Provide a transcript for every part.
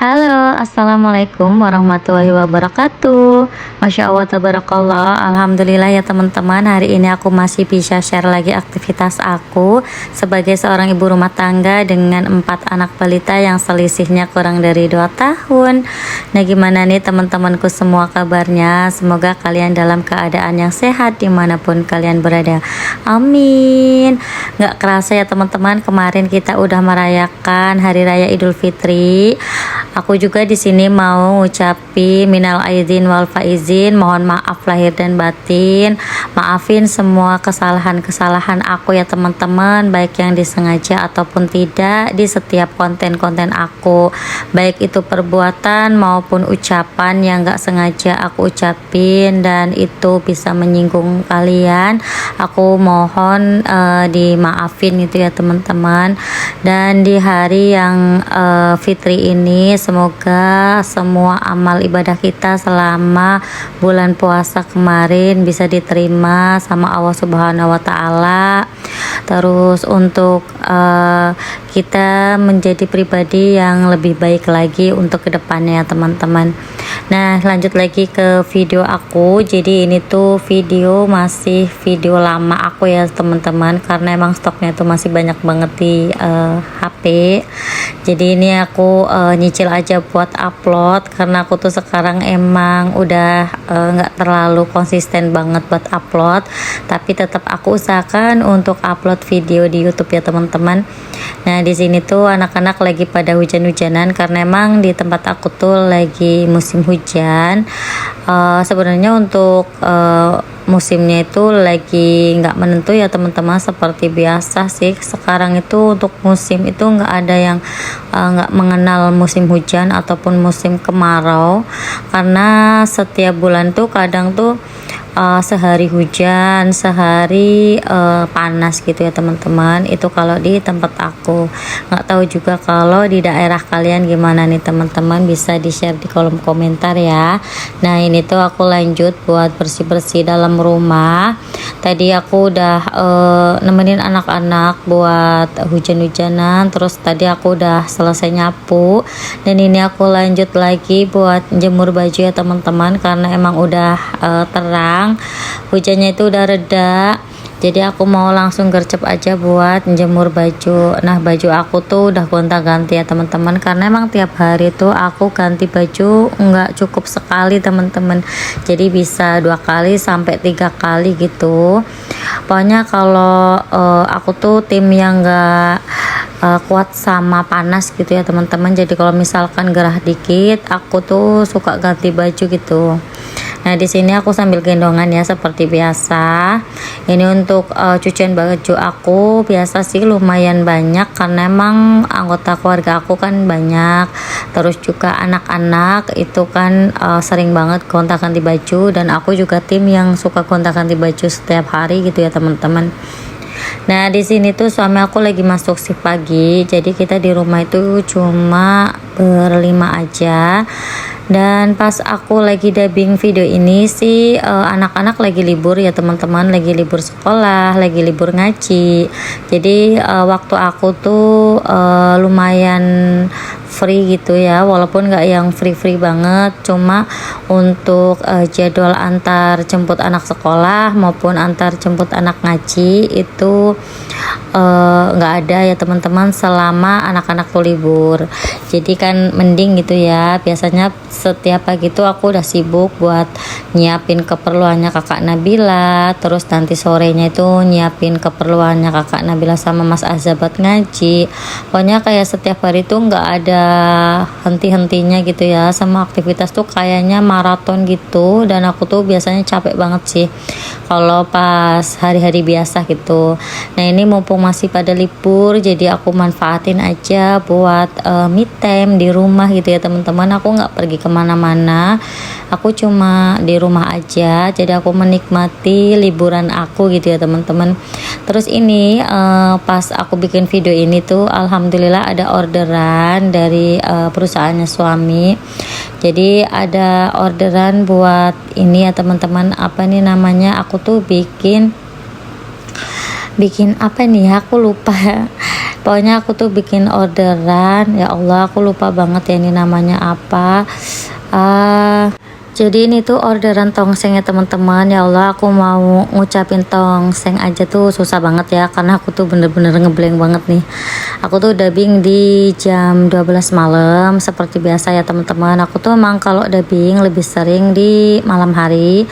Halo, assalamualaikum warahmatullahi wabarakatuh. Masya Allah, tabarakallah. Alhamdulillah ya teman-teman, hari ini aku masih bisa share lagi aktivitas aku sebagai seorang ibu rumah tangga dengan 4 anak balita yang selisihnya kurang dari 2 tahun. Nah, gimana nih teman-temanku semua kabarnya? Semoga kalian dalam keadaan yang sehat dimanapun kalian berada. Amin. Nggak kerasa ya teman-teman, kemarin kita udah merayakan Hari Raya Idul Fitri. Aku juga di sini mau ngucapin minal aidin wal faizin, mohon maaf lahir dan batin. Maafin semua kesalahan-kesalahan aku ya teman-teman, baik yang disengaja ataupun tidak di setiap konten-konten aku, baik itu perbuatan maupun ucapan yang gak sengaja aku ucapin dan itu bisa menyinggung kalian. Aku mohon dimaafin itu ya teman-teman. Dan di hari yang fitri ini, semoga semua amal ibadah kita selama bulan puasa kemarin bisa diterima sama Allah Subhanahu wa Ta'ala. Terus untuk kita menjadi pribadi yang lebih baik lagi untuk kedepannya teman-teman. Nah, lanjut lagi ke video aku. Jadi ini tuh masih video lama aku ya teman-teman, karena emang stoknya tuh masih banyak banget di HP. Jadi ini aku nyicil aja buat upload, karena aku tuh sekarang emang udah nggak terlalu konsisten banget buat upload, tapi tetap aku usahakan untuk upload video di YouTube ya teman-teman. Nah, di sini tuh anak-anak lagi pada hujan-hujanan karena emang di tempat aku tuh lagi musim hujan. Sebenarnya untuk musimnya itu lagi nggak menentu ya teman-teman, seperti biasa sih. Sekarang itu untuk musim itu nggak ada yang nggak mengenal musim hujan ataupun musim kemarau, karena setiap bulan tuh kadang tuh sehari hujan, sehari panas gitu ya teman-teman. Itu kalau di tempat aku. Nggak tahu juga kalau di daerah kalian gimana nih teman-teman, bisa di share di kolom komentar ya. Nah, ini tuh aku lanjut buat bersih-bersih dalam rumah. Tadi aku udah nemenin anak-anak buat hujan-hujanan, terus tadi aku udah selesai nyapu, dan ini aku lanjut lagi buat jemur baju ya teman-teman, karena emang udah terang, hujannya itu udah reda. Jadi aku mau langsung gercep aja buat jemur baju. Nah, baju aku tuh udah gonta-ganti ya teman-teman, karena emang tiap hari tuh aku ganti baju nggak cukup sekali teman-teman, jadi bisa 2 kali sampai 3 kali gitu. Pokoknya kalau aku tuh tim yang nggak kuat sama panas gitu ya teman-teman. Jadi kalau misalkan gerah dikit, aku tuh suka ganti baju gitu. Nah, di sini aku sambil gendongan ya seperti biasa. Ini untuk cucian baju aku biasa sih lumayan banyak, karena emang anggota keluarga aku kan banyak. Terus juga anak-anak itu kan sering banget gonta-ganti baju, dan aku juga tim yang suka gonta-ganti baju setiap hari gitu ya teman-teman. Nah, di sini tuh suami aku lagi masuk shift pagi, jadi kita di rumah itu cuma berlima aja. Dan pas aku lagi dubbing video ini sih anak-anak lagi libur ya teman-teman, lagi libur sekolah, lagi libur ngaji. Jadi waktu aku tuh lumayan free gitu ya, walaupun nggak yang free banget, cuma untuk jadwal antar jemput anak sekolah maupun antar jemput anak ngaji itu nggak ada ya teman-teman selama anak-anak tuh libur. Jadi kan mending gitu ya. Biasanya setiap pagi tuh aku udah sibuk buat nyiapin keperluannya kakak Nabila, terus nanti sorenya itu nyiapin keperluannya kakak Nabila sama Mas Azza buat ngaji. Pokoknya kayak setiap hari tuh nggak ada henti-hentinya gitu ya, sama aktivitas tuh kayaknya maraton gitu. Dan aku tuh biasanya capek banget sih kalau pas hari-hari biasa gitu. Nah, ini mumpung masih pada libur, jadi aku manfaatin aja buat me time di rumah gitu ya teman-teman. Aku nggak pergi kemana-mana, aku cuma di rumah aja, jadi aku menikmati liburan aku gitu ya teman-teman. Terus ini pas aku bikin video ini tuh alhamdulillah ada orderan dari perusahaannya suami. Jadi ada orderan buat ini ya teman-teman, apa nih namanya, aku tuh bikin apa nih ya, aku lupa. Pokoknya aku tuh bikin orderan, ya Allah aku lupa banget ya ini namanya apa. Jadi ini tuh orderan tongseng ya teman-teman. Ya Allah aku mau ngucapin tongseng aja tuh susah banget ya, karena aku tuh bener-bener ngeblank banget nih. Aku tuh dubbing di jam 12 malam seperti biasa ya teman-teman. Aku tuh emang kalau dubbing lebih sering di malam hari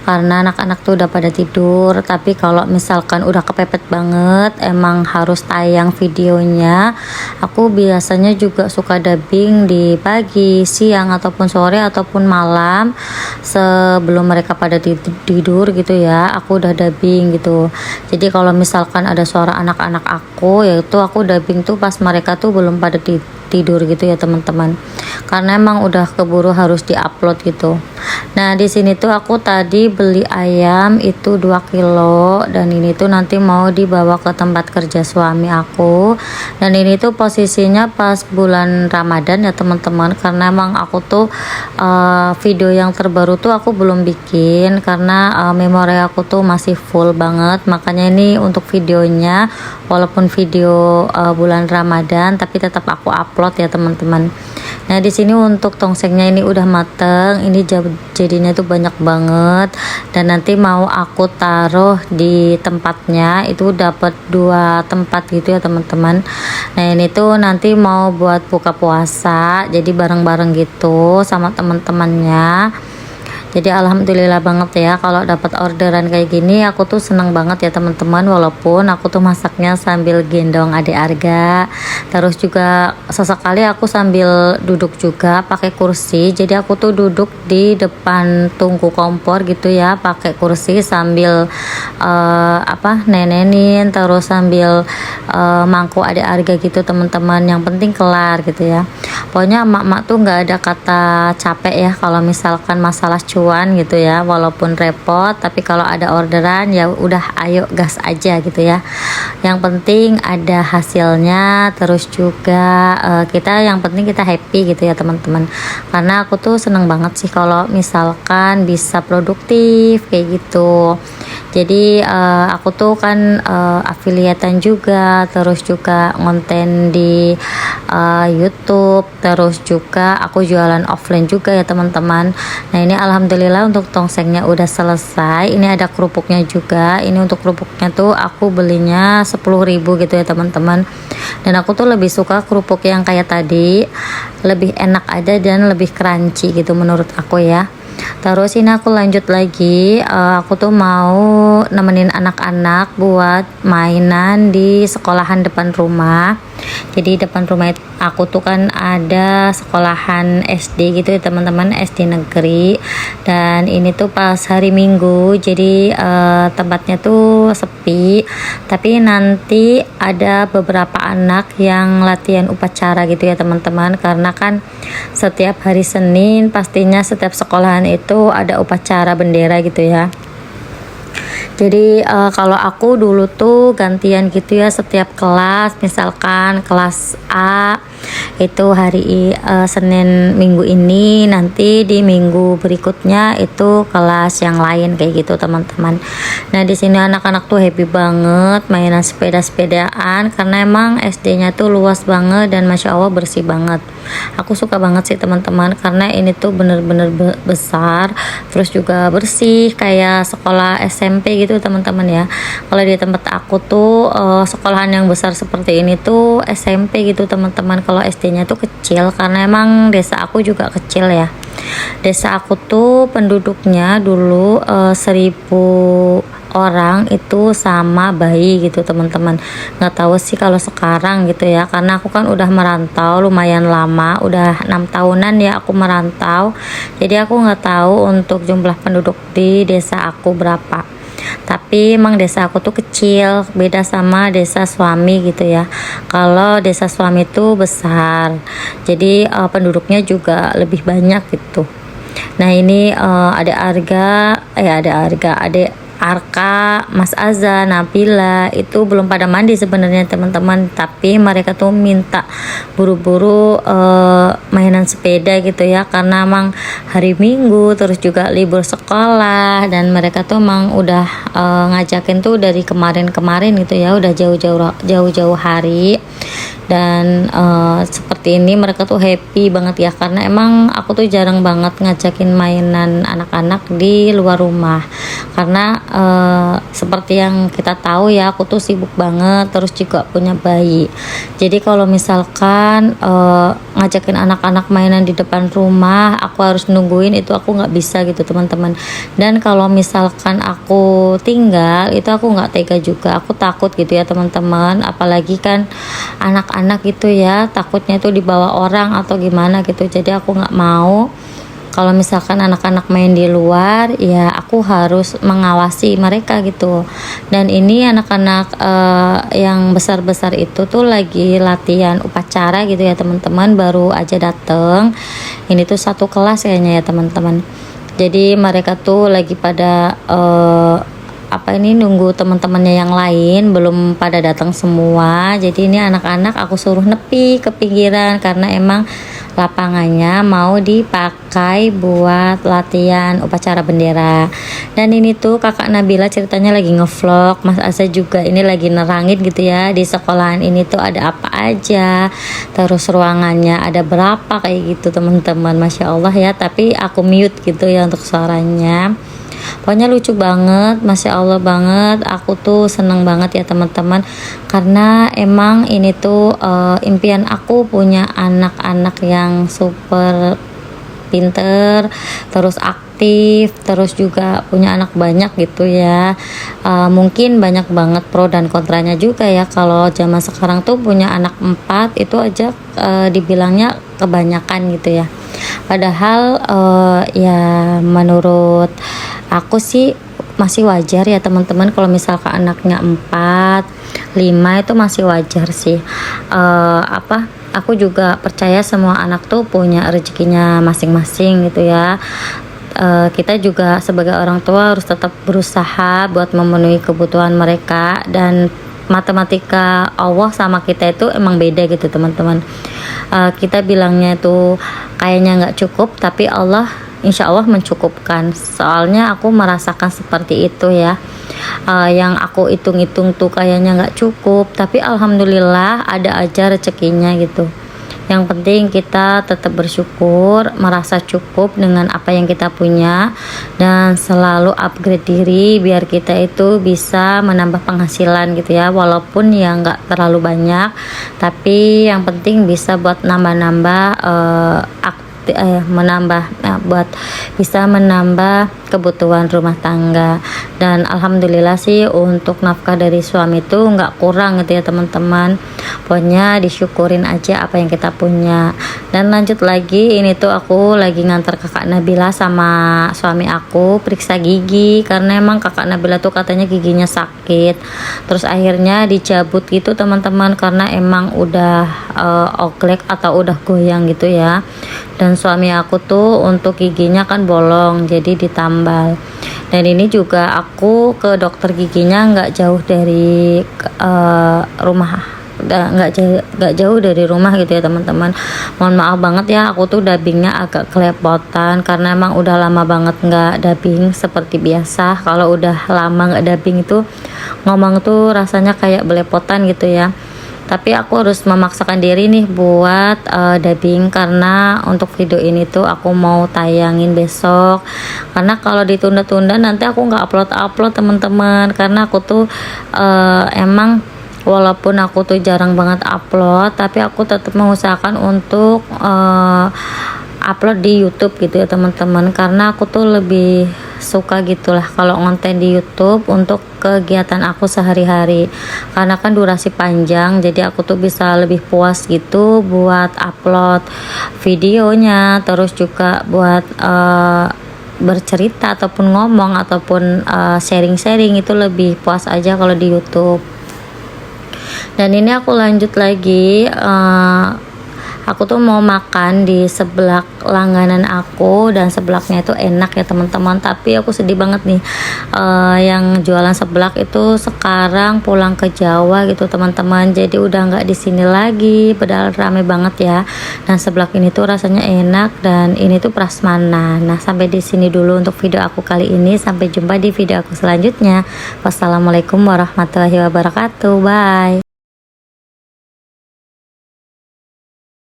karena anak-anak tuh udah pada tidur. Tapi kalau misalkan udah kepepet banget emang harus tayang videonya, aku biasanya juga suka dubbing di pagi, siang ataupun sore ataupun malam sebelum mereka pada tidur gitu ya. Aku udah dubbing gitu. Jadi kalau misalkan ada suara anak-anak aku, yaitu aku dubbing tuh pas mereka tuh belum pada tidur gitu ya teman-teman, karena emang udah keburu harus diupload gitu. Nah di sini tuh aku tadi beli ayam itu 2 kilo, dan ini tuh nanti mau dibawa ke tempat kerja suami aku. Dan ini tuh posisinya pas bulan Ramadan ya teman-teman, karena emang aku tuh video yang terbaru tuh aku belum bikin karena memori aku tuh masih full banget. Makanya ini untuk videonya walaupun video bulan Ramadan tapi tetap aku upload ya teman-teman. Nah di sini untuk tongsengnya ini udah mateng, ini jadinya tuh banyak banget, dan nanti mau aku taruh di tempatnya itu dapat 2 tempat gitu ya teman-teman. Nah ini tuh nanti mau buat buka puasa, jadi bareng-bareng gitu sama teman-temannya. Jadi alhamdulillah banget ya kalau dapat orderan kayak gini. Aku tuh seneng banget ya teman-teman, walaupun aku tuh masaknya sambil gendong adik Arga, terus juga sesekali aku sambil duduk juga pakai kursi. Jadi aku tuh duduk di depan tungku kompor gitu ya, pakai kursi sambil nenenin, terus sambil mangku adik Arga gitu teman-teman. Yang penting kelar gitu ya. Pokoknya emak-emak tuh nggak ada kata capek ya kalau misalkan masalah cuan gitu ya, walaupun repot tapi kalau ada orderan ya udah ayo gas aja gitu ya. Yang penting ada hasilnya, terus juga yang penting kita happy gitu ya teman-teman. Karena aku tuh seneng banget sih kalau misalkan bisa produktif kayak gitu. Jadi aku tuh kan afiliatan juga, terus juga ngonten di YouTube, terus juga aku jualan offline juga ya teman-teman. Nah ini alhamdulillah untuk tongsengnya udah selesai. Ini ada kerupuknya juga. Ini untuk kerupuknya tuh aku belinya 10.000 gitu ya teman-teman. Dan aku tuh lebih suka kerupuk yang kayak tadi, lebih enak aja dan lebih crunchy gitu menurut aku ya. Terus ini aku lanjut lagi, aku tuh mau nemenin anak-anak buat mainan di sekolahan depan rumah. Jadi depan rumah aku tuh kan ada sekolahan SD gitu ya teman-teman, SD negeri. Dan ini tuh pas hari Minggu, jadi tempatnya tuh sepi. Tapi nanti ada beberapa anak yang latihan upacara gitu ya teman-teman, karena kan setiap hari Senin pastinya setiap sekolahan itu ada upacara bendera gitu ya. Jadi kalau aku dulu tuh gantian gitu ya, setiap kelas, misalkan kelas A itu hari Senin minggu ini, nanti di minggu berikutnya itu kelas yang lain kayak gitu teman-teman. Nah di sini anak-anak tuh happy banget mainan sepeda-sepedaan, karena emang SD-nya tuh luas banget dan masya Allah bersih banget. Aku suka banget sih teman-teman, karena ini tuh bener-bener besar, terus juga bersih kayak sekolah SMP gitu teman-teman ya. Kalau di tempat aku tuh sekolahan yang besar seperti ini tuh SMP gitu teman-teman. Kalau SD-nya tuh kecil, karena emang desa aku juga kecil ya. Desa aku tuh penduduknya dulu 1.000 orang itu sama bayi gitu teman-teman. Nggak tahu sih kalau sekarang gitu ya, karena aku kan udah merantau lumayan lama, udah 6 tahunan ya aku merantau. Jadi aku nggak tahu untuk jumlah penduduk di desa aku berapa. Tapi emang desa aku tuh kecil, beda sama desa suami gitu ya. Kalau desa suami tuh besar, jadi penduduknya juga lebih banyak gitu. Nah ini ada Arka, Mas Azza, Nabila itu belum pada mandi sebenarnya teman-teman, tapi mereka tuh minta buru-buru mainan sepeda gitu ya, karena emang hari Minggu terus juga libur sekolah, dan mereka tuh emang udah ngajakin tuh dari kemarin-kemarin gitu ya, udah jauh-jauh hari. Dan seperti ini mereka tuh happy banget ya, karena emang aku tuh jarang banget ngajakin mainan anak-anak di luar rumah, karena seperti yang kita tahu ya, aku tuh sibuk banget, terus juga punya bayi. Jadi kalau misalkan ngajakin anak-anak mainan di depan rumah, aku harus nungguin, itu aku nggak bisa gitu teman-teman. Dan kalau misalkan aku tinggal, itu aku nggak tega juga, aku takut gitu ya teman-teman, apalagi kan anak-anak gitu ya, takutnya itu dibawa orang atau gimana gitu. Jadi aku nggak mau kalau misalkan anak-anak main di luar, ya aku harus mengawasi mereka gitu. Dan ini anak-anak yang besar-besar itu tuh lagi latihan upacara gitu ya teman-teman, baru aja dateng. Ini tuh satu kelas kayaknya ya teman-teman. Jadi mereka tuh lagi pada nunggu teman-temannya yang lain, belum pada datang semua. Jadi ini anak-anak aku suruh nepi ke pinggiran, karena emang lapangannya mau dipakai buat latihan upacara bendera. Dan ini tuh kakak Nabila ceritanya lagi ngevlog, Mas Asa juga ini lagi nerangin gitu ya, di sekolahan ini tuh ada apa aja, terus ruangannya ada berapa kayak gitu teman-teman. Masya Allah ya, tapi aku mute gitu ya untuk suaranya. Pokoknya lucu banget, Masya Allah banget. Aku tuh seneng banget ya teman-teman, karena emang ini tuh impian aku punya anak-anak yang super pinter, terus aktif, terus juga punya anak banyak gitu ya. Mungkin banyak banget pro dan kontranya juga ya. Kalau zaman sekarang tuh punya anak 4 itu aja dibilangnya kebanyakan gitu ya. Padahal ya menurut aku sih masih wajar ya teman-teman, kalau misalkan anaknya 4, 5 itu masih wajar sih. Aku juga percaya semua anak tuh punya rezekinya masing-masing gitu ya. Kita juga sebagai orang tua harus tetap berusaha buat memenuhi kebutuhan mereka, dan matematika Allah sama kita itu emang beda gitu teman-teman. Kita bilangnya itu kayaknya nggak cukup, tapi Allah insya Allah mencukupkan. Soalnya aku merasakan seperti itu ya. Yang aku hitung-hitung tuh kayaknya nggak cukup, tapi alhamdulillah ada aja rezekinya gitu. Yang penting kita tetap bersyukur, merasa cukup dengan apa yang kita punya, dan selalu upgrade diri biar kita itu bisa menambah penghasilan gitu ya, walaupun ya nggak terlalu banyak, tapi yang penting bisa buat nambah-nambah buat bisa menambah kebutuhan rumah tangga. Dan alhamdulillah sih untuk nafkah dari suami itu nggak kurang gitu ya teman-teman. Pokoknya disyukurin aja apa yang kita punya. Dan lanjut lagi, ini tuh aku lagi ngantar kakak Nabila sama suami aku periksa gigi, karena emang kakak Nabila tuh katanya giginya sakit, terus akhirnya dicabut gitu teman-teman, karena emang udah oglek atau udah goyang gitu ya. Dan suami aku tuh untuk giginya kan bolong, jadi ditambal. Dan ini juga aku ke dokter giginya nggak jauh dari rumah, nggak jauh dari rumah gitu ya teman-teman. Mohon maaf banget ya, aku tuh dubbingnya agak kelepotan, karena emang udah lama banget nggak dubbing seperti biasa. Kalau udah lama nggak dubbing itu ngomong tuh rasanya kayak belepotan gitu ya. Tapi aku harus memaksakan diri nih buat dubbing, karena untuk video ini tuh aku mau tayangin besok. Karena kalau ditunda-tunda nanti aku nggak upload teman-teman, karena aku tuh emang walaupun aku tuh jarang banget upload, tapi aku tetap mengusahakan untuk upload di YouTube gitu ya teman-teman, karena aku tuh lebih suka gitulah kalau konten di YouTube untuk kegiatan aku sehari-hari, karena kan durasi panjang, jadi aku tuh bisa lebih puas gitu buat upload videonya, terus juga buat bercerita ataupun ngomong ataupun sharing-sharing, itu lebih puas aja kalau di YouTube. Dan ini aku lanjut lagi, Aku tuh mau makan di seblak langganan aku, dan seblaknya itu enak ya teman-teman. Tapi aku sedih banget nih, yang jualan seblak itu sekarang pulang ke Jawa gitu teman-teman. Jadi udah nggak di sini lagi, padahal rame banget ya. Dan seblak ini tuh rasanya enak, dan ini tuh prasmanan. Nah, sampai di sini dulu untuk video aku kali ini. Sampai jumpa di video aku selanjutnya. Wassalamualaikum warahmatullahi wabarakatuh. Bye.